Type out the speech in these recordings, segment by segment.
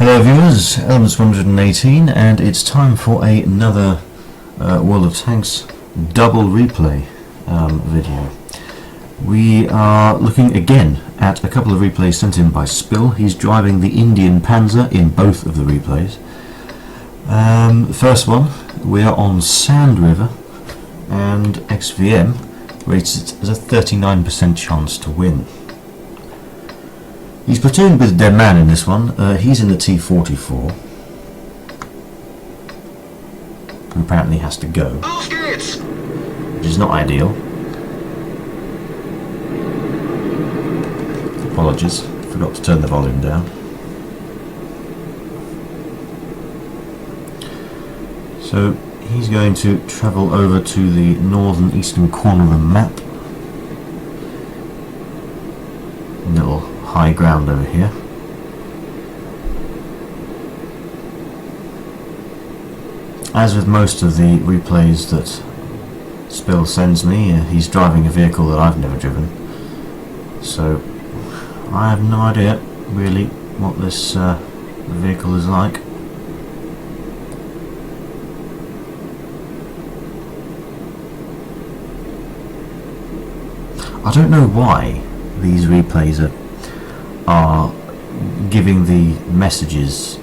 Hello viewers, Elements 118, and it's time for another World of Tanks double replay video. We are looking again at a couple of replays sent in by Spill. He's driving the Indien Panzer in both of the replays. The first one, we are on Sand River, and XVM rates it as a 39% chance to win. He's platooned with Dead Man in this one. He's in the T-44, who apparently has to go, which is not ideal. Apologies, forgot to turn the volume down. So he's going to travel over to the northern eastern corner of the map. Little high ground over here. As with most of the replays that Spill sends me, he's driving a vehicle that I've never driven, so I have no idea really what this vehicle is like. I don't know why these replays are giving the messages,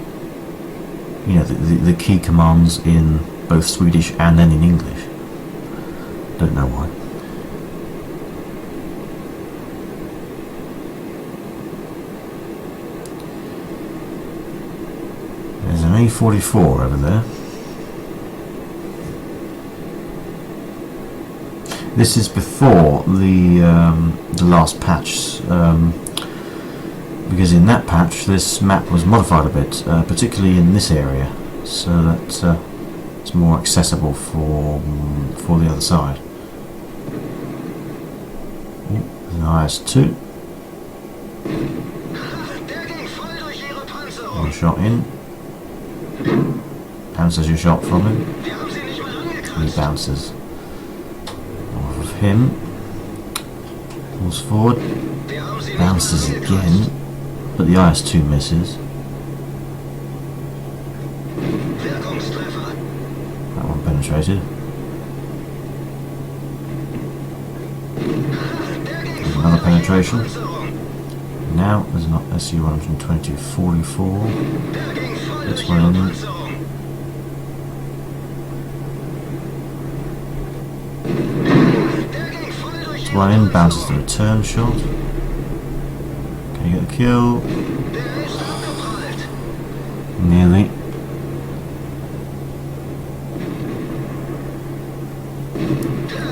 you know, the key commands in both Swedish and then in English. Don't know why. There's an A44 over there. This is before the last patch, because in that patch this map was modified a bit, particularly in this area, so that it's more accessible for the other side. Ooh, there's an IS-2. One shot in. Bounces your shot from him. He bounces off of him. Pulls forward. Bounces again, but the IS-2 misses. That one penetrated. There's another penetration. Now there's an SU-122-44. This one in. This one in, bounces the return shot. Can you get the kill? Nearly.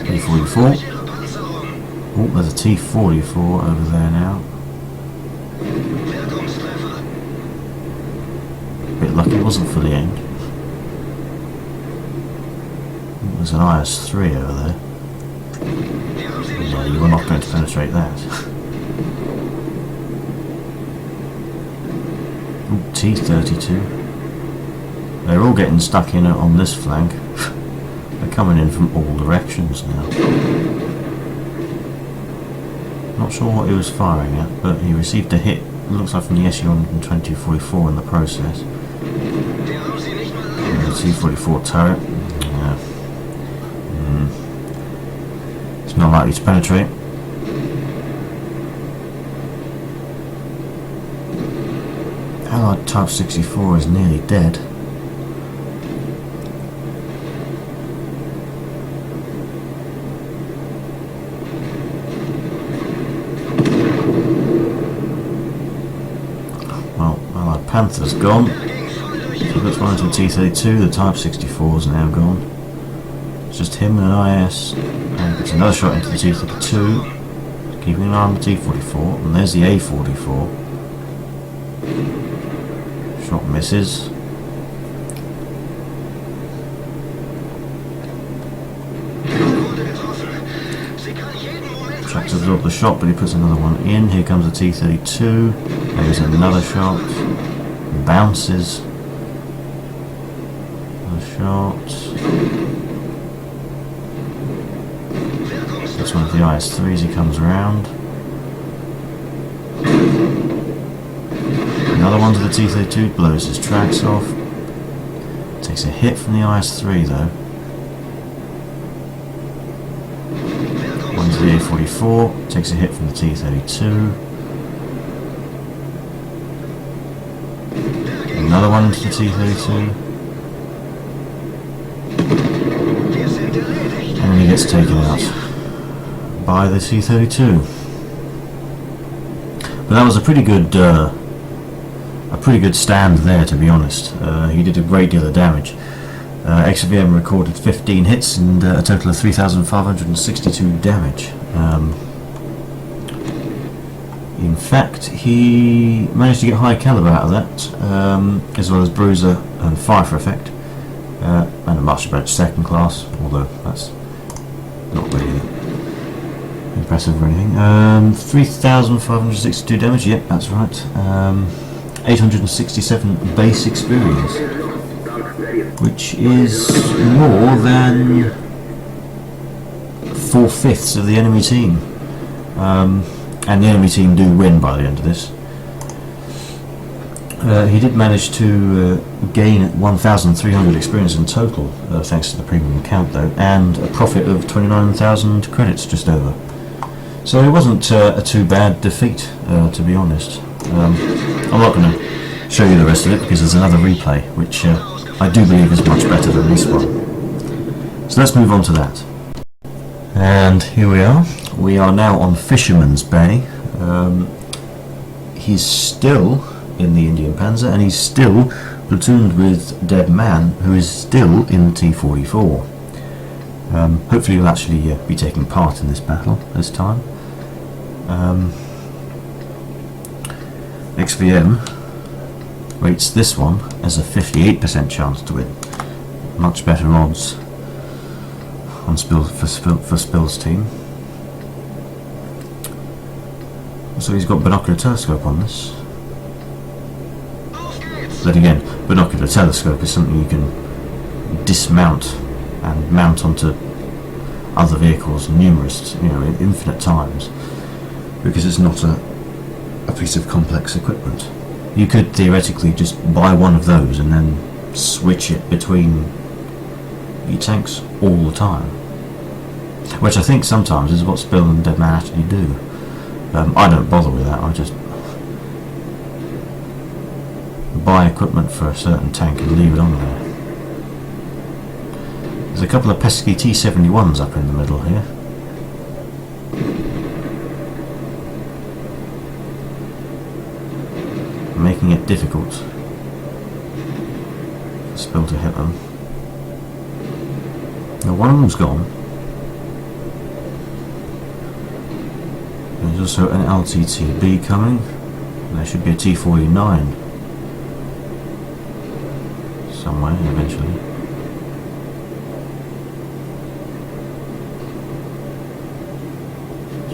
T-44. Oh, there's a T-44 over there now. Bit lucky it wasn't fully aimed. There's an IS-3 over there. No, you were not going to penetrate that. Ooh, T-32. They're all getting stuck in on this flank. They're coming in from all directions now. Not sure what he was firing at, but he received a hit. It looks like from the SU-122-44 in the process. The T-44 turret. Yeah. It's not likely to penetrate. Allied Type 64 is nearly dead. Well, Allied Panther's gone. So let's run into a T-32. The Type 64 is now gone. It's just him and an IS. And it's another shot into the T-32. Keeping an eye on the T-44. And there's the A-44. Shot misses. Tries to absorb the shot, but he puts another one in. Here comes the T-32. There's another shot. Bounces. Another shot. This one of the IS-3 as he comes around. Another one to the T-32, blows his tracks off. Takes a hit from the IS-3 though. One to the A-44, takes a hit from the T-32. Another one into the T-32. And he gets taken out by the T-32. But that was a pretty good stand there, to be honest. He did a great deal of damage. XVM recorded 15 hits and a total of 3,562 damage. In fact, he managed to get high caliber out of that, as well as bruiser and fire for effect, and a master badge second class, although that's not really impressive or anything. 3,562 damage, yep, that's right. 867 base experience, which is more than 4/5 of the enemy team. And the enemy team do win by the end of this. He did manage to gain 1,300 experience in total, thanks to the premium account though, and a profit of 29,000 credits just over. So it wasn't a too bad defeat, to be honest. I'm not going to show you the rest of it because there's another replay, which I do believe is much better than this one. So let's move on to that. And here we are. We are now on Fisherman's Bay. He's still in the Indien Panzer, and he's still platooned with Dead Man, who is still in the T-44. Hopefully he'll actually be taking part in this battle this time. XVM rates this one as a 58% chance to win. Much better odds on for Spill's team. So he's got binocular telescope on this. But again, binocular telescope is something you can dismount and mount onto other vehicles numerous, infinite times, because it's not a piece of complex equipment. You could theoretically just buy one of those and then switch it between your tanks all the time, which I think sometimes is what Spill and Deadman actually do. I don't bother with that. I just buy equipment for a certain tank and leave it on there. There's a couple of pesky T-71s up in the middle here. Making it difficult for Spill to hit them. Now one of them's gone. There's also an LTTB coming. There should be a T-49 somewhere eventually.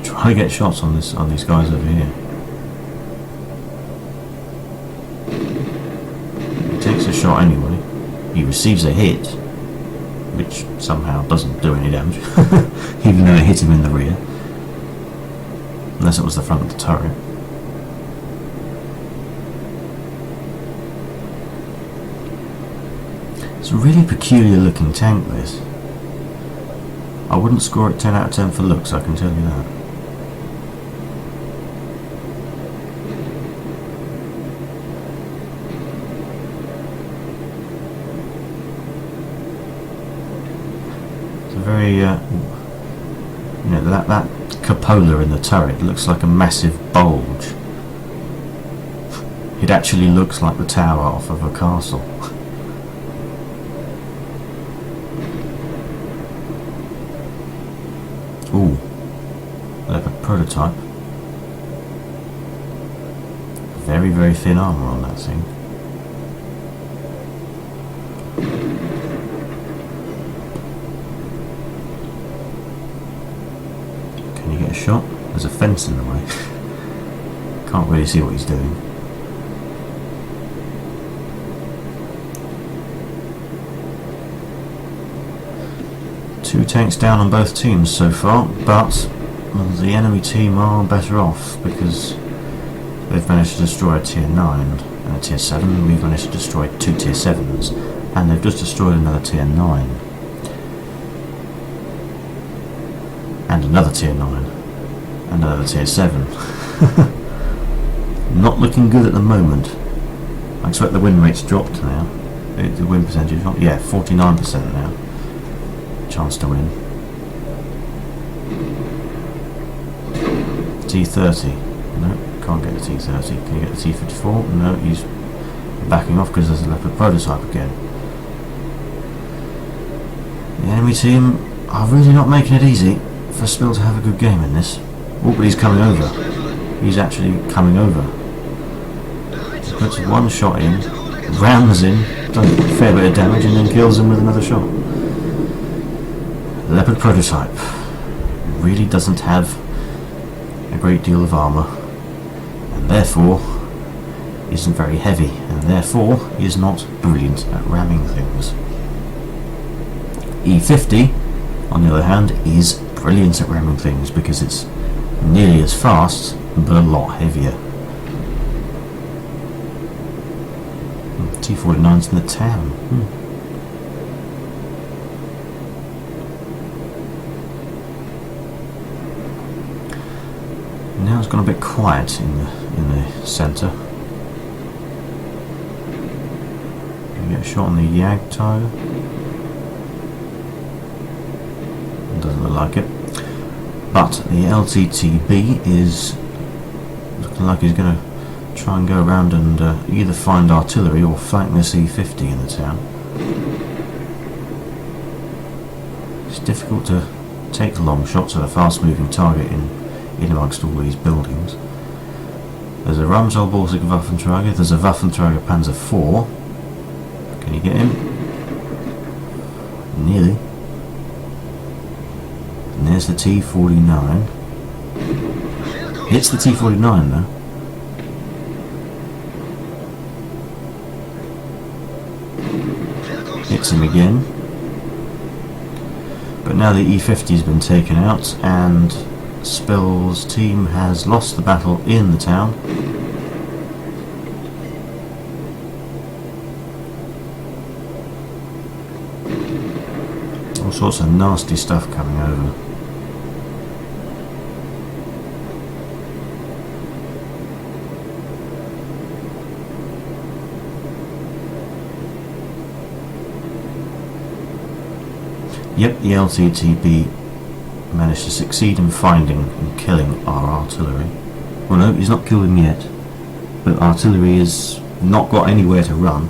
Try to get shots on these guys over here. He takes a shot anyway. He receives a hit, which somehow doesn't do any damage, even though it hit him in the rear. Unless it was the front of the turret. It's a really peculiar looking tank, this. I wouldn't score it 10 out of 10 for looks, I can tell you that. It's a very, that cupola in the turret looks like a massive bulge. It actually looks like the tower off of a castle. Ooh, like a prototype. Very, very thin armour on that thing. Can you get a shot? There's a fence in the way. Can't really see what he's doing. Two tanks down on both teams so far, but the enemy team are better off because they've managed to destroy a tier 9. and a tier 7. We've managed to destroy 2 tier 7s, and they've just destroyed another tier 9. And another tier 9. And another tier 7. Not looking good at the moment. I expect the win rate's dropped now. The win percentage, yeah, 49% now. Chance to win. T30. No, can't get the T30. Can you get the T54? No, he's backing off because there's a Leopard prototype again. The enemy team are really not making it easy for Spill to have a good game in this. Oh, but he's coming over. He's actually coming over. Puts one shot in, rams in, does a fair bit of damage, and then kills him with another shot. Leopard prototype really doesn't have a great deal of armour, and therefore isn't very heavy, and therefore is not brilliant at ramming things. E50, on the other hand, is brilliant at ramming things because it's nearly as fast but a lot heavier. T49's in the town. Now it's gone a bit quiet in the centre. You get a shot on the Yagto. Doesn't look like it. But the LTTB is looking like he's going to try and go around and either find artillery or flank the C-50 in the town. It's difficult to take long shots at a fast-moving target in amongst all these buildings. There's a Ramsel Borsig Waffenträger, there's a Waffenträger Panzer IV. Can you get him? Nearly. And there's the T-49. Hits the T-49 though. Hits him again. But now the E-50 has been taken out and Spill's team has lost the battle in the town. All sorts of nasty stuff coming over. Yep, the LTTB managed to succeed in finding and killing our artillery. Well, no, he's not killed him yet, but artillery has not got anywhere to run.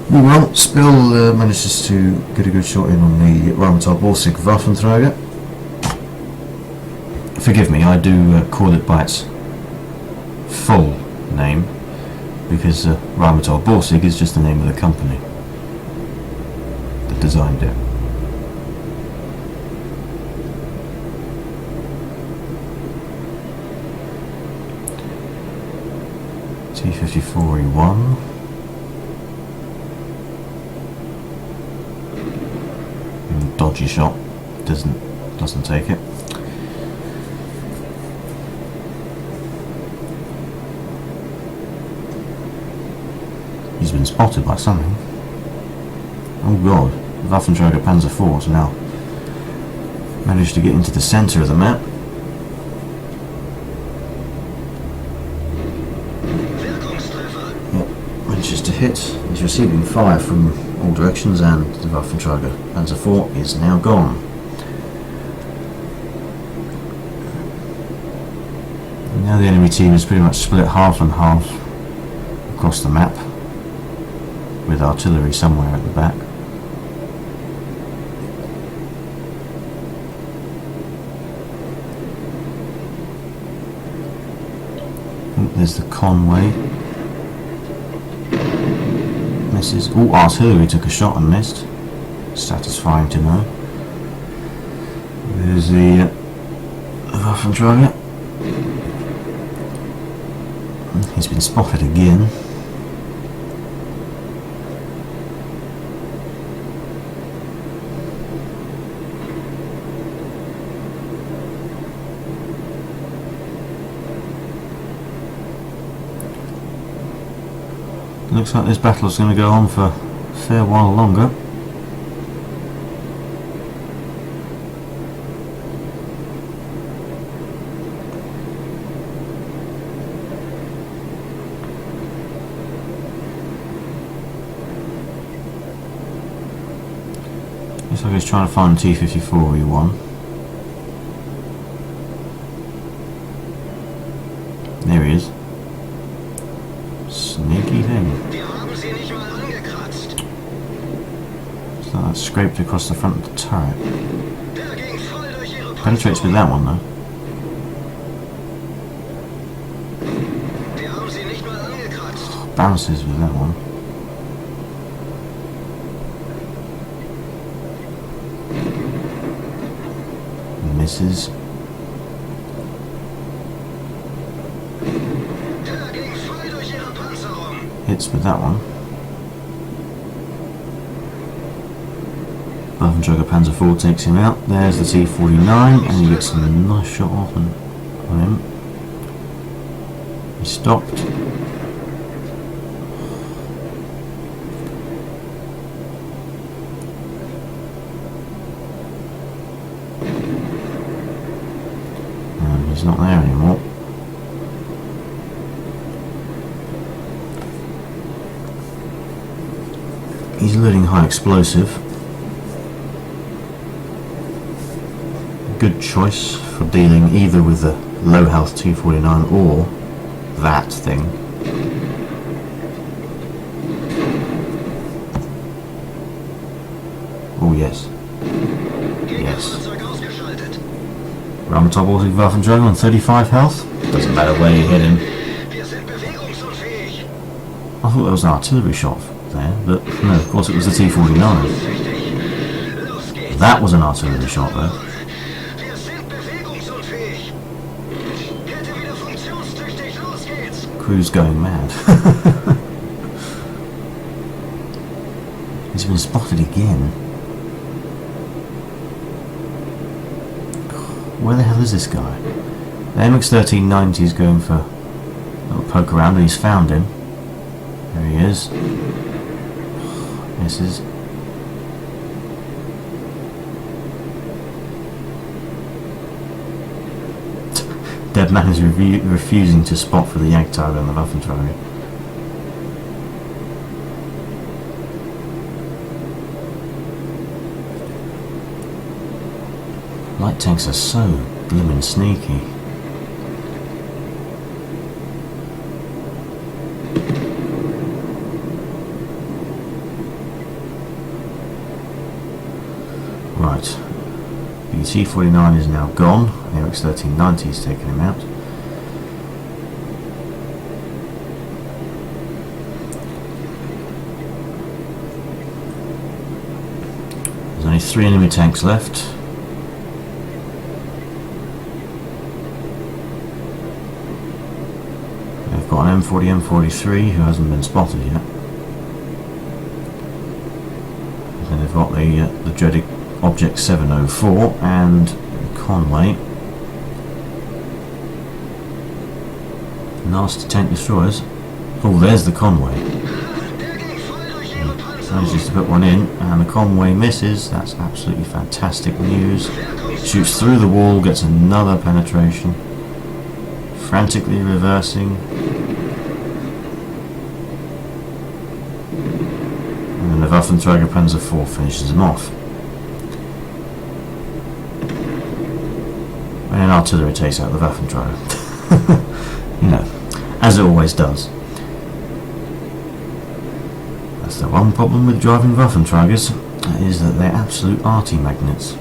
Well, Spill manages to get a good shot in on the Rheinmetall Borsig Waffenträger. Forgive me, I do call it by its full name, because Rheinmetall Borsig is just the name of the company that designed it. T-54E1. Dodgy shot, doesn't take it. He's been spotted by something. Oh god, Waffenträger Panzer IV has now managed to get into the centre of the map. Yep, manages to hit. He's receiving fire from all directions, and the Waffenträger Panzer IV is now gone. And now the enemy team is pretty much split half and half across the map, with artillery somewhere at the back. There's the Conway. Misses. Oh, artillery took a shot and missed. Satisfying to know. There's the Waffenträger. He's been spotted again. Looks like this battle is going to go on for a fair while longer. Looks like he's trying to find T-54 he won. There he is. Sneaky thing. So that scraped across the front of the turret. Penetrates with that one though. Bounces with that one. Misses. Hits with that one. Indien Panzer 4 takes him out. There's the T-49 and he gets a nice shot off on him. He stopped. And he's not there anymore. He's loading high explosive. Good choice for dealing either with the low health T-49 or that thing. Oh yes. Yes. Rahmentopautic Waffenträger on 35 health. Doesn't matter where you hit him. I thought that was an artillery shot there, but no, of course it was the T-49. That was an artillery shot though. Crew's going mad. He's been spotted again. Where the hell is this guy? The MX-1390 is going for a little poke around and he's found him. There he is. Misses. Dead man is refusing to spot for the Jagdtiger and the Waffenträger. Light tanks are so blimmin' sneaky. Right. The T-49 is now gone. The MX-1390 has taken him out. There's only 3 enemy tanks left. They've got an M40, M43 who hasn't been spotted yet. And then they've got the dreaded Object 704 and Conway. Nasty tank destroyers. Oh, there's the Conway. Manages to put one in, and the Conway misses. That's absolutely fantastic news. Shoots through the wall, gets another penetration. Frantically reversing. And then the Waffenträger Panzer 4 finishes him off. And an artillery takes out the Waffenträger. You know, as it always does. That's the one problem with driving Waffenträgers, is that they're absolute arty magnets.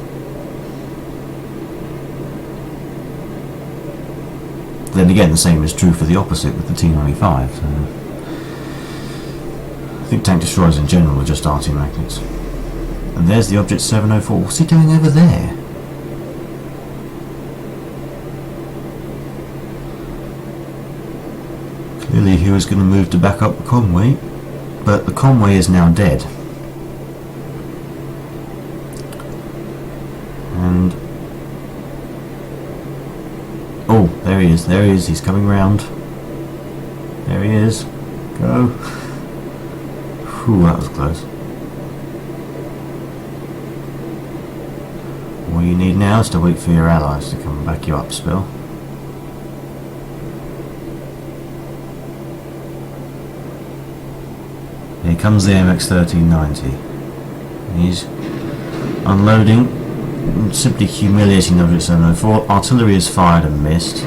Then again, the same is true for the opposite with the T-95. I think tank destroyers in general are just arty magnets. And there's the Object 704. What's he doing over there? Clearly he was going to move to back up the Conway, but the Conway is now dead. And oh, there he is, he's coming round. There he is. Go. Ooh, that was close. All you need now is to wait for your allies to come and back you up, Spill. Here comes the AMX 1390. He's unloading, simply humiliating the 704. Artillery is fired and missed.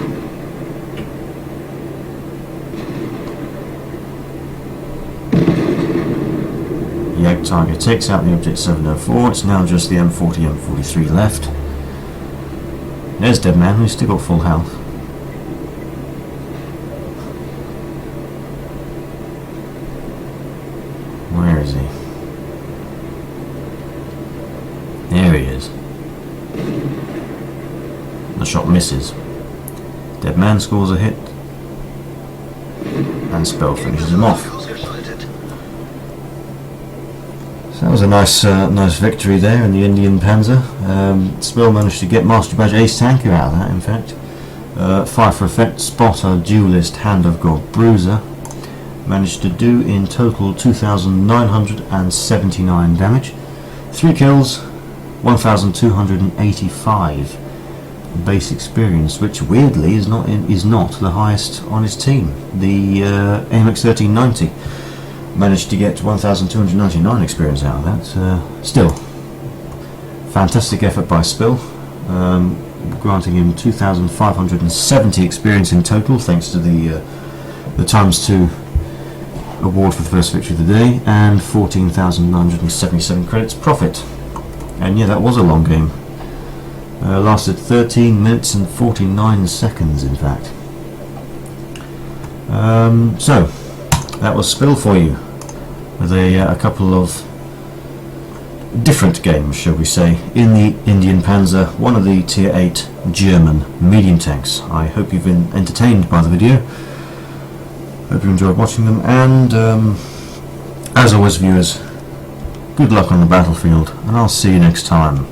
Yag Tiger takes out the object 704. It's now just the M40, M43 left. There's Dead Man, who's still got full health. Where is he? There he is. The shot misses. Dead Man scores a hit. And Spell finishes him off. So that was a nice victory there in the Indian Panzer. Spell managed to get Master Badge Ace Tanker out of that, in fact. Fire for Effect, Spotter, Duelist, Hand of God, Bruiser. Managed to do in total 2,979 damage. 3 kills, 1,285 base experience, which weirdly is not the highest on his team. The AMX 1390 managed to get 1,299 experience out of that. Still, fantastic effort by Spill, granting him 2,570 experience in total, thanks to the ×2 award for the first victory of the day, and 14,977 credits profit. And yeah, that was a long game. Lasted 13 minutes and 49 seconds, in fact. So, that was Spill for you, with a couple of different games, shall we say, in the Indien Panzer, one of the Tier 8 German medium tanks. I hope you've been entertained by the video. Hope you enjoyed watching them, and as always, viewers, good luck on the battlefield, and I'll see you next time.